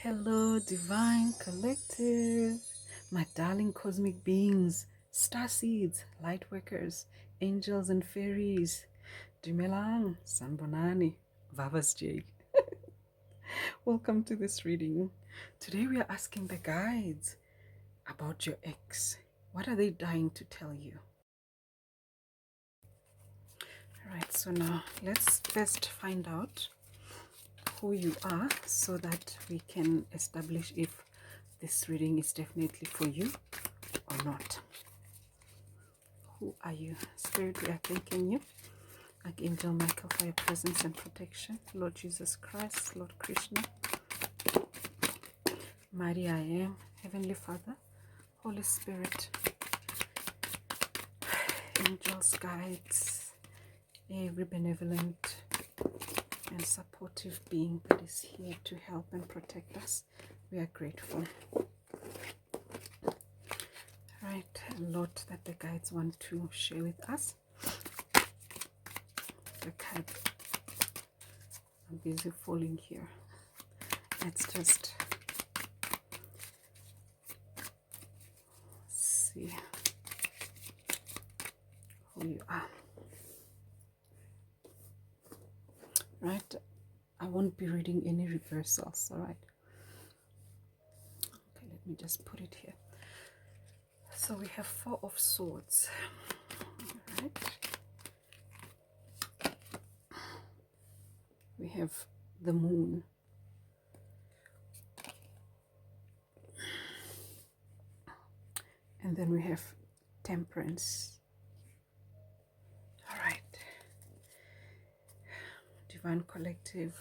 Hello, Divine Collective, my darling cosmic beings, star seeds, light workers, angels and fairies. Dumelang, Sanbonani, Vavas J. Welcome to this reading. Today we are asking the guides about your ex. What are they dying to tell you? Alright, so now let's first find out who you are so that we can establish if this reading is definitely for you or not. Who are you? Spirit, we are thanking you. Archangel Michael for your presence and protection. Lord Jesus Christ, Lord Krishna, Mighty I Am, Heavenly Father, Holy Spirit, angels, guides, every benevolent and supportive being that is here to help and protect us. We are grateful. Right, a lot that the guides want to share with us. The cards are busy falling here. Let's just see who you are. Right, I won't be reading any reversals. All right. Okay, let me just put it here. So we have 4 of Swords. All right. We have the Moon. And then we have Temperance. All right. Divine Collective.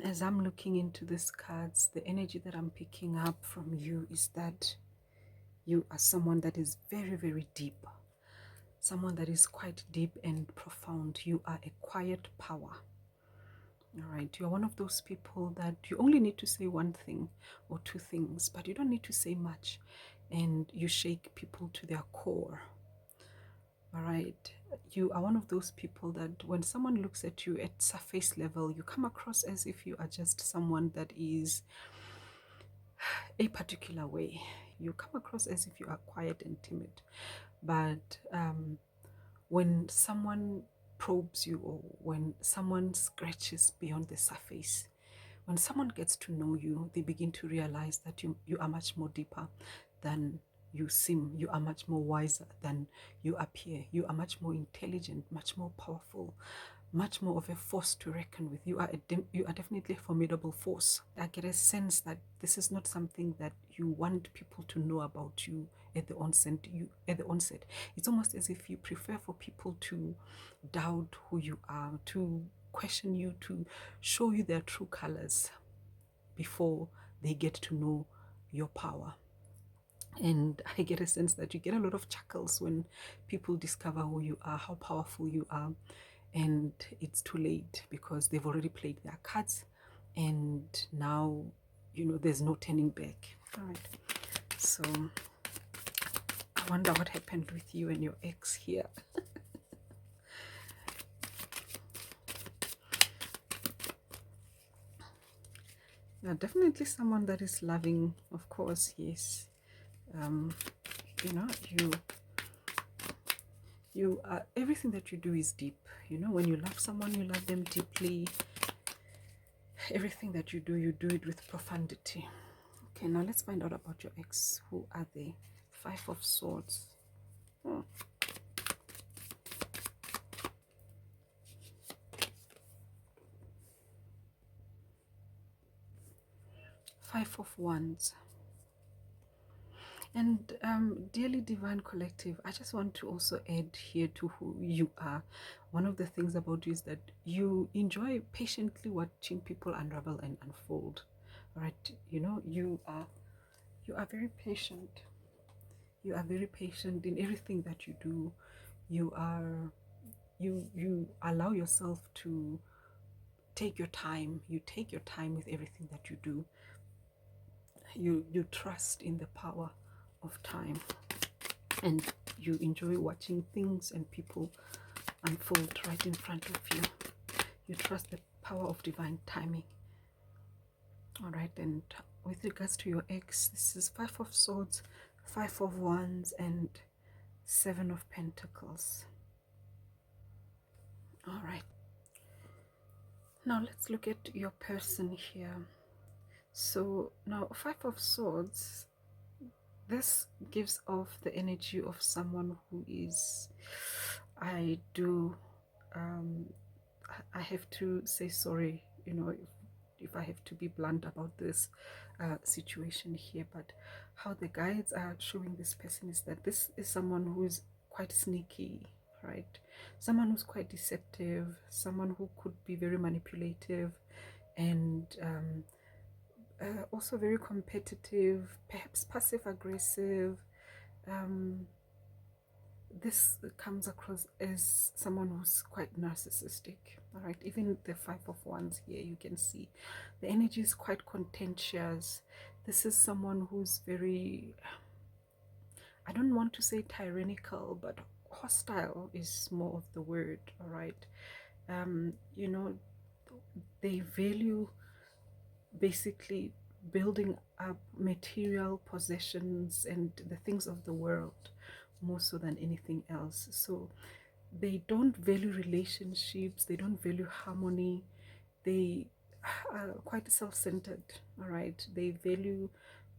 As I'm looking into these cards, the energy that I'm picking up from you is that you are someone that is very, very deep. Someone that is quite deep and profound. You are a quiet power. All right. You're one of those people that you only need to say one thing or 2 things, but you don't need to say much. And you shake people to their core. All right. You are one of those people that when someone looks at you at surface level, you come across as if you are just someone that is a particular way. You come across as if you are quiet and timid. But when someone probes you, or when someone scratches beyond the surface, when someone gets to know you, they begin to realize that you are much more deeper than you seem. You are much more wiser than you appear. You are much more intelligent, much more powerful, much more of a force to reckon with. You are definitely a formidable force. I get a sense that this is not something that you want people to know about you at the onset. It's almost as if you prefer for people to doubt who you are, to question you, to show you their true colors before they get to know your power. And I get a sense that you get a lot of chuckles when people discover who you are, how powerful you are. And it's too late because they've already played their cards. And now, there's no turning back. All right. So I wonder what happened with you and your ex here. You're definitely someone that is loving, of course, yes. You are, everything that you do is deep. When you love someone, you love them deeply. Everything that you do it with profundity. Okay, now let's find out about your ex. Who are they? 5 of Swords. Oh. 5 of Wands. And dearly Divine Collective, I just want to also add here to who you are. One of the things about you is that you enjoy patiently watching people unravel and unfold. All right, you are very patient. You are very patient in everything that you do. You allow yourself to take your time. You take your time with everything that you do. You trust in the power of time, and you enjoy watching things and people unfold right in front of you. You trust the power of divine timing. All right, and with regards to your ex, this is Five of Swords, Five of Wands, and Seven of Pentacles. All right, now let's look at your person here. So now Five of Swords, this gives off the energy of someone who is, I do, I have to say sorry, you know, if I have to be blunt about this situation here, but how the guides are showing this person is that this is someone who is quite sneaky, right? Someone who's quite deceptive, someone who could be very manipulative, and also very competitive, perhaps passive aggressive. This comes across as someone who's quite narcissistic. All right, even the Five of Wands here, you can see the energy is quite contentious. This is someone who's very, I don't want to say tyrannical, but hostile is more of the word. All right, you know, they value basically building up material possessions and the things of the world more so than anything else. So they don't value relationships, they don't value harmony, they are quite self-centered. All right, they value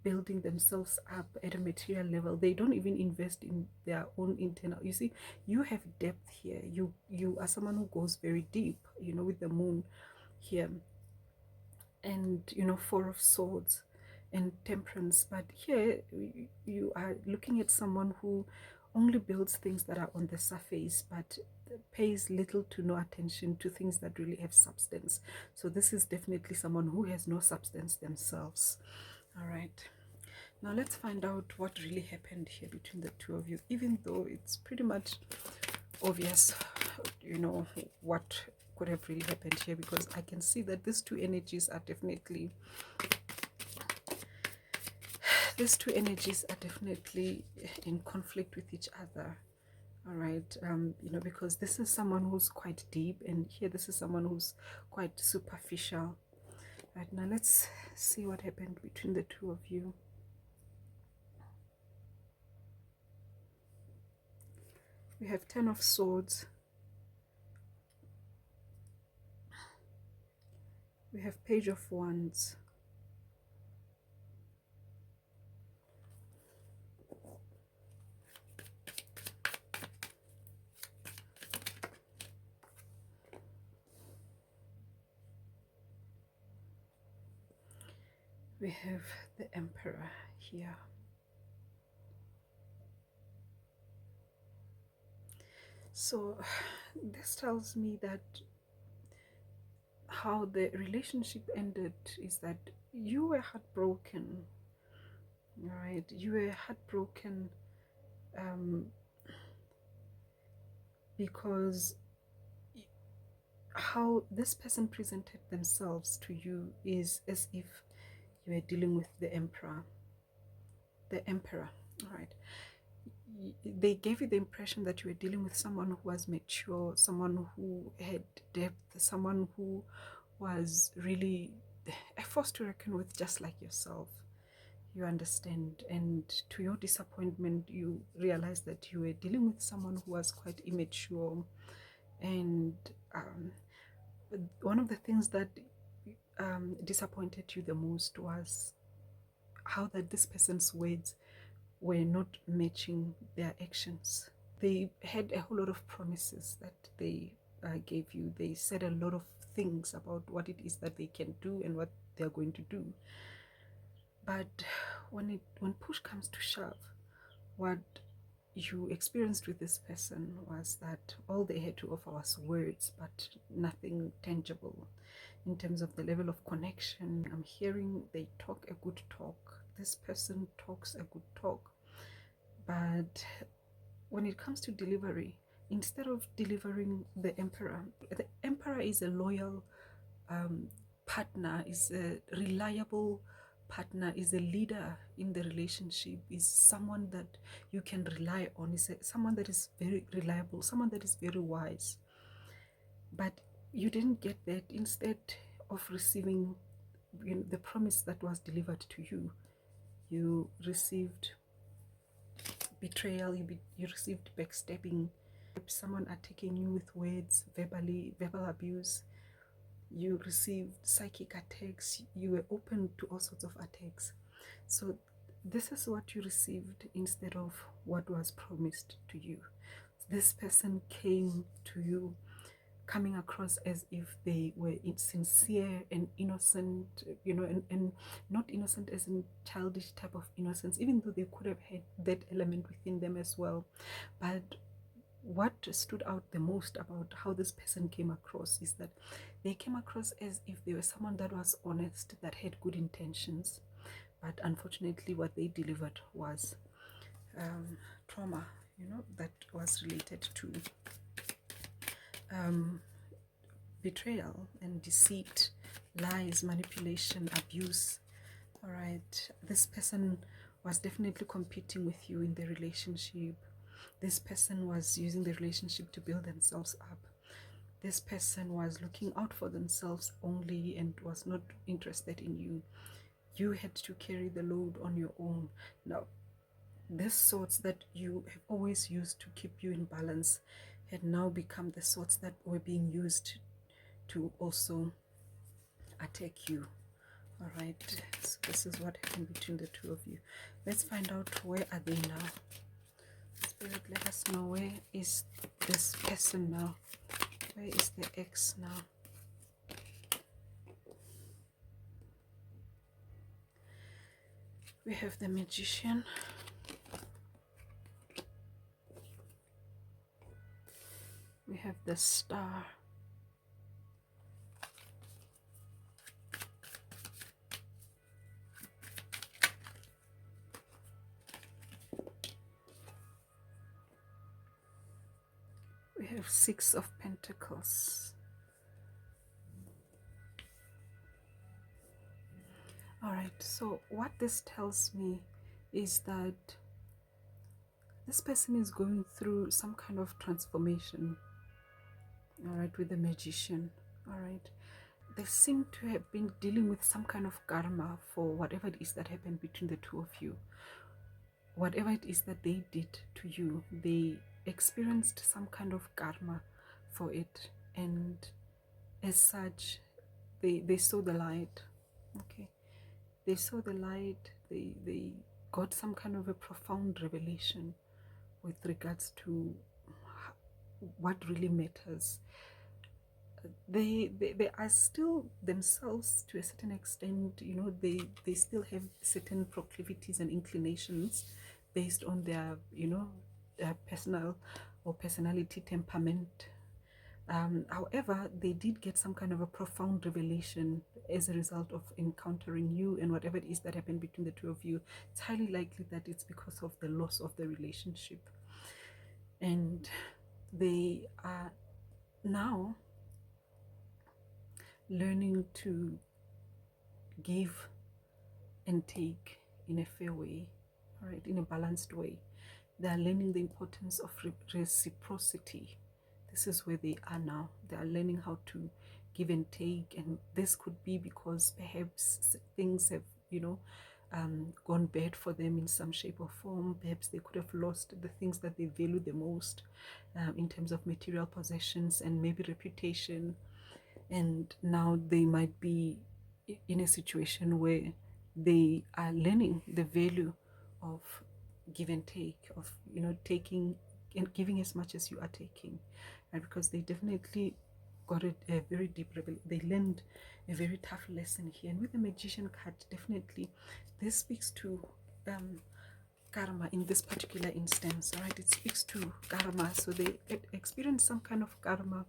building themselves up at a material level. They don't even invest in their own internal. You see, you have depth here. You are someone who goes very deep, you know, with the moon here, and you know, Four of Swords and Temperance. But here you are looking at someone who only builds things that are on the surface, but pays little to no attention to things that really have substance. So this is definitely someone who has no substance themselves. All right, now let's find out what really happened here between the two of you, even though it's pretty much obvious, you know, what could have really happened here, because I can see that these two energies are definitely in conflict with each other. All right, you know, because this is someone who's quite deep, and here this is someone who's quite superficial. Right, now let's see what happened between the two of you. We have Ten of Swords, we have Page of Wands, we have the Emperor here. So this tells me that how the relationship ended is that you were heartbroken, right? You were heartbroken because how this person presented themselves to you is as if you were dealing with the emperor. All right, they gave you the impression that you were dealing with someone who was mature, someone who had depth, someone who was really a force to reckon with, just like yourself. You understand, and to your disappointment, you realize that you were dealing with someone who was quite immature. And one of the things that disappointed you the most was how that this person's words were not matching their actions. They had a whole lot of promises that they gave you. They said a lot of things about what it is that they can do and what they're going to do. But when push comes to shove, what you experienced with this person was that all they had to offer was words, but nothing tangible in terms of the level of connection. I'm hearing they talk a good talk. This person talks a good talk, but when it comes to delivery, instead of delivering the emperor is a loyal partner, is a reliable partner, is a leader in the relationship, is someone that you can rely on, is someone that is very reliable, someone that is very wise. But you didn't get that. Instead of receiving the promise that was delivered to you, you received betrayal, you received backstabbing, someone attacking you with words, verbal abuse, you received psychic attacks, you were open to all sorts of attacks. So this is what you received instead of what was promised to you. This person came to you coming across as if they were sincere and innocent, and not innocent as in childish type of innocence, even though they could have had that element within them as well. But what stood out the most about how this person came across is that they came across as if they were someone that was honest, that had good intentions, but unfortunately what they delivered was trauma, that was related to betrayal and deceit, lies, manipulation, abuse. All right, this person was definitely competing with you in the relationship. This person was using the relationship to build themselves up. This person was looking out for themselves only and was not interested in you. You had to carry the load on your own. Now, these sorts that you have always used to keep you in balance had now become the sorts that were being used to also attack you. All right, so this is what happened between the two of you. Let's find out, where are they now? Spirit, let us know, where is this person now? Where is the ex now? We have the Magician. We have the Star. We have Six of Pentacles. All right, so what this tells me is that this person is going through some kind of transformation. All right, with the Magician. All right, they seem to have been dealing with some kind of karma for whatever it is that happened between the two of you. Whatever it is that they did to you, they experienced some kind of karma for it, and as such they saw the light. Okay, they saw the light. They got some kind of a profound revelation with regards to what really matters. They are still themselves to a certain extent. They still have certain proclivities and inclinations based on their their personal or personality temperament. However, they did get some kind of a profound revelation as a result of encountering you, and whatever it is that happened between the two of you, it's highly likely that it's because of the loss of the relationship. And they are now learning to give and take in a fair way, all right, in a balanced way. They are learning the importance of reciprocity. This is where they are now. They are learning how to give and take, and this could be because perhaps things have gone bad for them in some shape or form. Perhaps they could have lost the things that they value the most, in terms of material possessions and maybe reputation, and now they might be in a situation where they are learning the value of give and take, of taking and giving as much as you are taking, and because they definitely got a very deep they learned a very tough lesson here. And with the Magician card, definitely this speaks to karma in this particular instance. All right, it speaks to karma. So they experienced some kind of karma,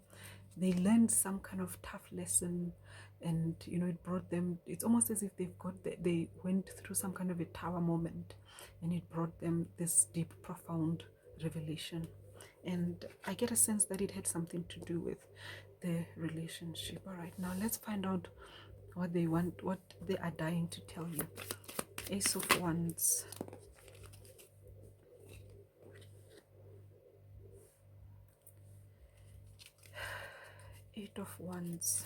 they learned some kind of tough lesson, and it brought them, it's almost as if they went through some kind of a tower moment, and it brought them this deep, profound revelation. And I get a sense that it had something to do with the relationship. All right, now let's find out what they want, what they are dying to tell you. Ace of Wands. Eight of Wands.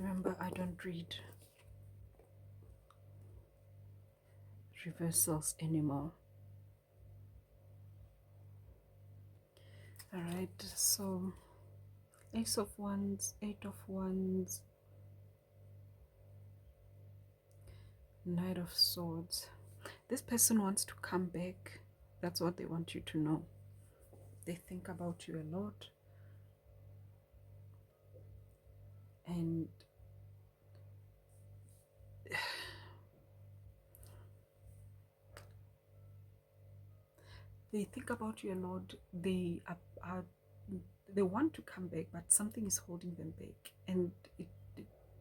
Remember, I don't read reversals anymore. All right, so Ace of Wands, Eight of Wands, Knight of Swords. This person wants to come back. That's what they want you to know. They think about you a lot. And they think about you a lot. They want to come back, but something is holding them back. And it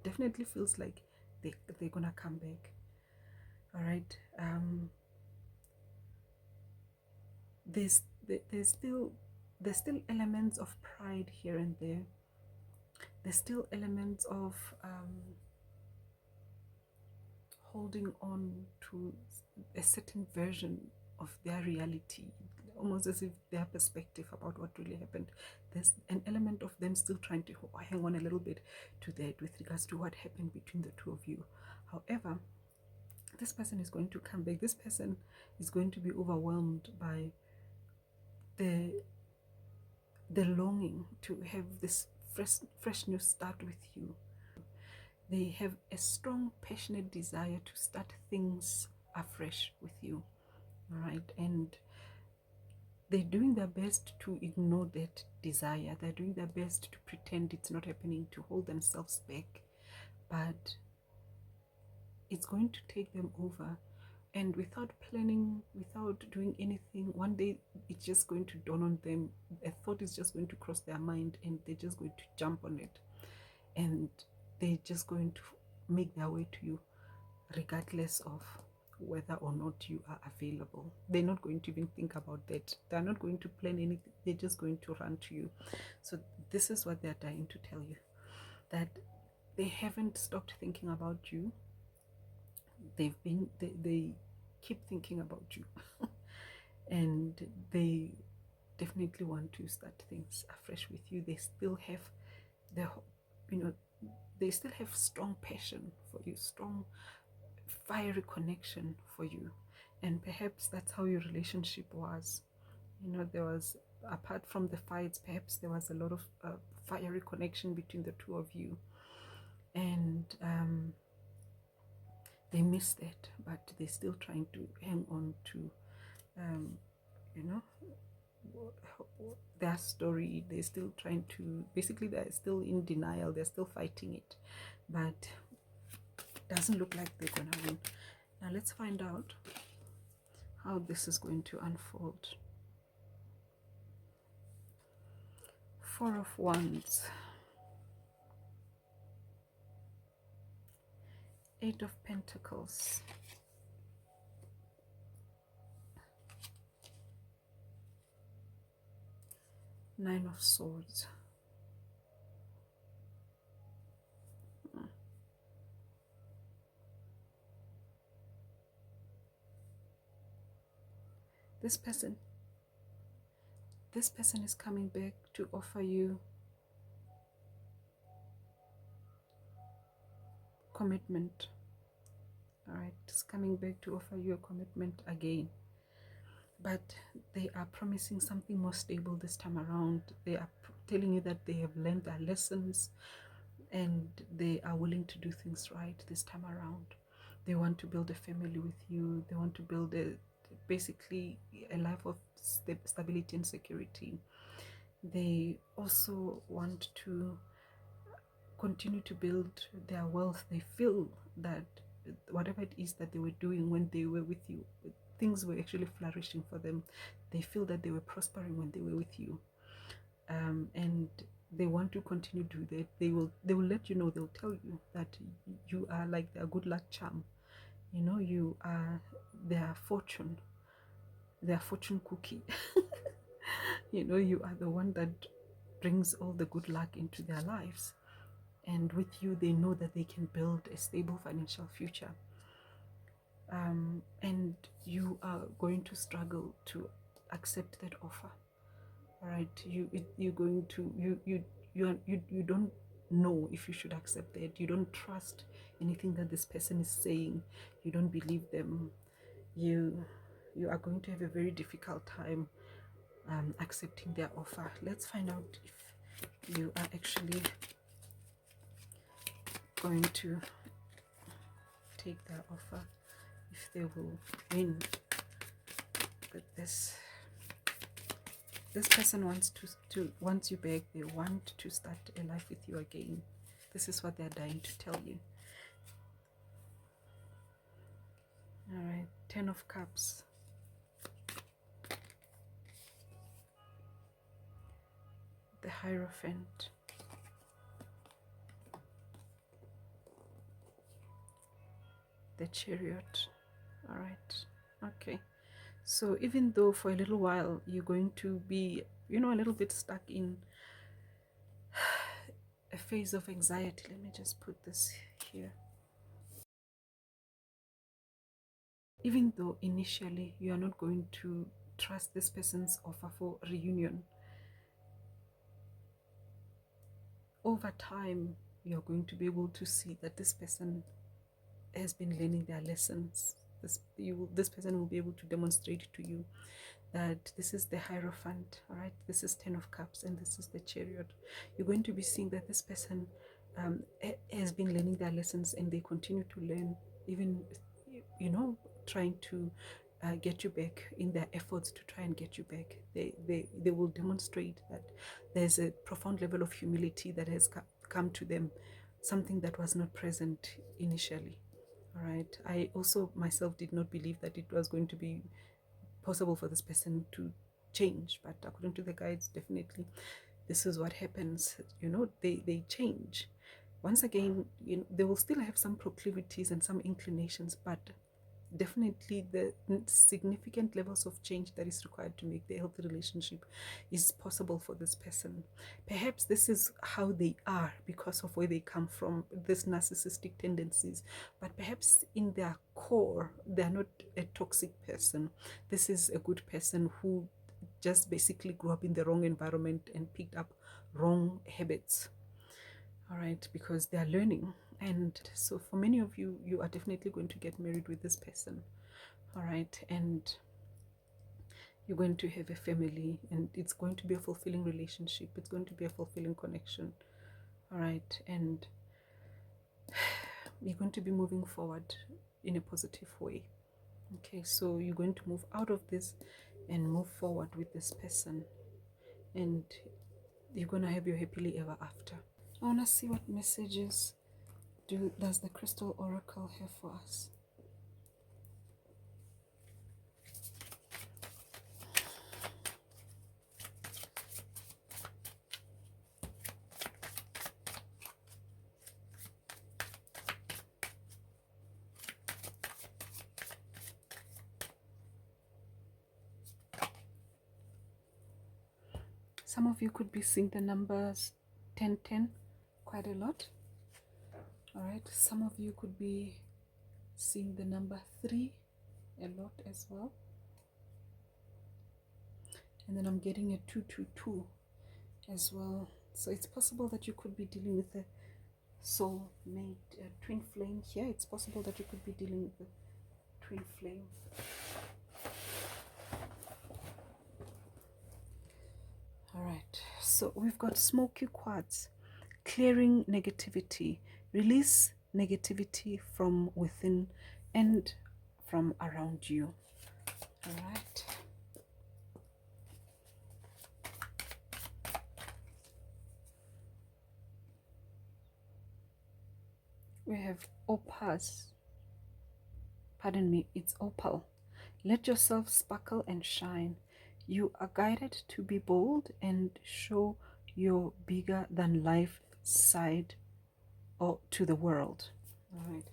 definitely feels like they're gonna come back. All right. There's still elements of pride here and there. There's still elements of holding on to a certain version of their reality, almost as if their perspective about what really happened. There's an element of them still trying to hang on a little bit to that with regards to what happened between the two of you. However, this person is going to come back. This person is going to be overwhelmed by the longing to have this fresh new start with you. They have a strong, passionate desire to start things afresh with you. All right, and they're doing their best to ignore that desire. They're doing their best to pretend it's not happening, to hold themselves back, but it's going to take them over. And without planning, without doing anything, one day it's just going to dawn on them. A thought is just going to cross their mind, and they're just going to jump on it, and they're just going to make their way to you regardless of whether or not you are available. They're not going to even think about that. They're not going to plan anything. They're just going to run to you. So this is what they're dying to tell you, that they haven't stopped thinking about you. They keep thinking about you and they definitely want to start things afresh with you. They still have they still have strong passion for you, strong fiery connection for you. And perhaps that's how your relationship was. There was, apart from the fights, perhaps there was a lot of fiery connection between the two of you. And they miss that, but they're still trying to hang on to their story. They're still trying to, basically they're still in denial. They're still fighting it, but it doesn't look like they're gonna win. Now let's find out how this is going to unfold. Four of Wands, Eight of Pentacles, Nine of Swords, this person is coming back to offer you commitment. All right, it's coming back to offer you a commitment again, but they are promising something more stable this time around. They are telling you that they have learned their lessons and they are willing to do things right this time around. They want to build a family with you. They want to build basically a life of stability and security. They also want to continue to build their wealth. They feel that whatever it is that they were doing when they were with you, things were actually flourishing for them. They feel that they were prospering when they were with you, and they want to continue to do that. They will let you know. They'll tell you that you are like their good luck charm. You are their fortune cookie. You are the one that brings all the good luck into their lives, and with you they know that they can build a stable financial future. And you are going to struggle to accept that offer. All right, you're going to you don't know if you should accept that. You don't trust anything that this person is saying. You don't believe them. You are going to have a very difficult time accepting their offer. Let's find out if you are actually going to take their offer, if they will win. But this person wants wants you back. They want to start a life with you again. This is what they're dying to tell you. All right, 10 of Cups. The Hierophant. The Chariot. All right, okay. So even though for a little while you're going to be, a little bit stuck in a phase of anxiety, let me just put this here. Even though initially you are not going to trust this person's offer for reunion, over time you're going to be able to see that this person has been learning their lessons. This person will be able to demonstrate to you that this is the Hierophant, all right? This is 10 of Cups, and this is the Chariot. You're going to be seeing that this person has been learning their lessons, and they continue to learn, even, trying to get you back in their efforts to try and get you back. They will demonstrate that there's a profound level of humility that has come to them, something that was not present initially. All right. I also myself did not believe that it was going to be possible for this person to change, but according to the guides, definitely this is what happens. They change. Once again, they will still have some proclivities and some inclinations, but definitely the significant levels of change that is required to make the healthy relationship is possible for this person. Perhaps this is how they are because of where they come from, these narcissistic tendencies, but perhaps in their core they're not a toxic person. This is a good person who just basically grew up in the wrong environment and picked up wrong habits. All right, because they are learning. And so for many of you, you are definitely going to get married with this person. All right, and you're going to have a family, and it's going to be a fulfilling relationship. It's going to be a fulfilling connection. All right, and you're going to be moving forward in a positive way. Okay, so you're going to move out of this and move forward with this person, and you're going to have your happily ever after. I want to see what messages does the Crystal Oracle have for us. Some of you could be seeing the numbers 1010 quite a lot. All right, some of you could be seeing the number 3 a lot as well. And then I'm getting a 222 as well. So it's possible that you could be dealing with a soulmate, a twin flame here. It's possible that you could be dealing with a twin flame. All right, so we've got smoky quartz, clearing negativity, release negativity from within and from around you. All right. We have opals. Pardon me, it's opal. Let yourself sparkle and shine. You are guided to be bold and show your bigger than life side or to the world. All right.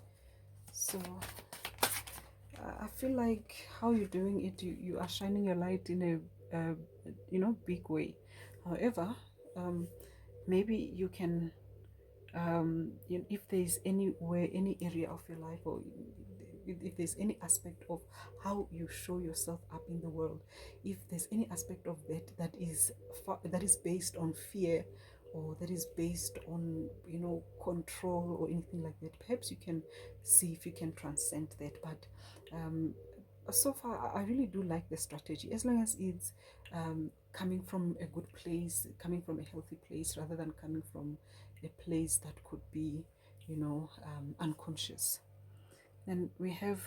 So I feel like how you're doing it, you are shining your light in a big way. However, maybe you can if there's anywhere, any area of your life, or if there's any aspect of how you show yourself up in the world, if there's any aspect of that is based on fear or that is based on, you know, control or anything like that. Perhaps you can see if you can transcend that. But so far, I really do like the strategy, as long as it's coming from a good place, coming from a healthy place, rather than coming from a place that could be, you know, unconscious. Then we have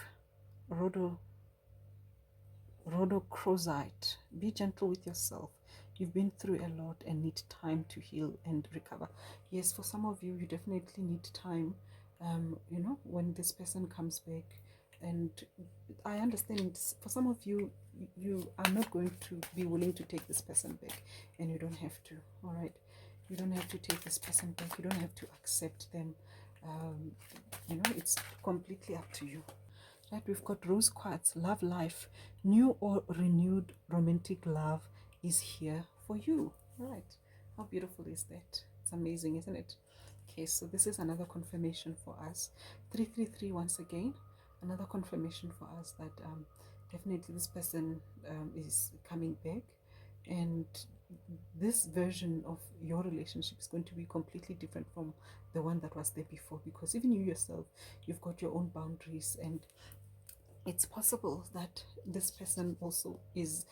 rhodochrosite. Be gentle with yourself. You've been through a lot and need time to heal and recover. Yes, for some of you, you definitely need time. You know, when this person comes back, and I understand for some of you, you are not going to be willing to take this person back, and you don't have to. All right, you don't have to take this person back. You don't have to accept them. Um, you know, it's completely up to you. Right, we've got rose quartz, love life, new or renewed romantic love is here for you. Right, how beautiful is that? It's amazing, isn't it? Okay, so this is another confirmation for us. 333 once again, another confirmation for us that definitely this person is coming back, and this version of your relationship is going to be completely different from the one that was there before, because even you yourself, you've got your own boundaries, and it's possible that this person also is,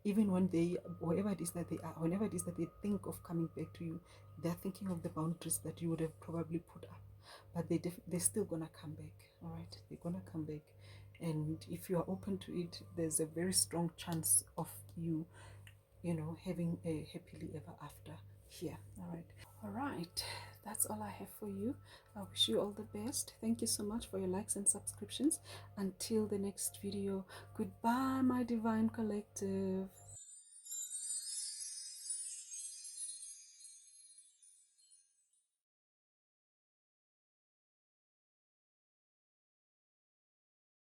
even when they, wherever it is that they are, whenever it is that they think of coming back to you, they're thinking of the boundaries that you would have probably put up, but they're still gonna come back. All right, they're gonna come back, and if you are open to it, there's a very strong chance of you, you know, having a happily ever after here. All right. All right, that's all I have for you. I wish you all the best. Thank you so much for your likes and subscriptions. Until the next video, goodbye, my divine collective.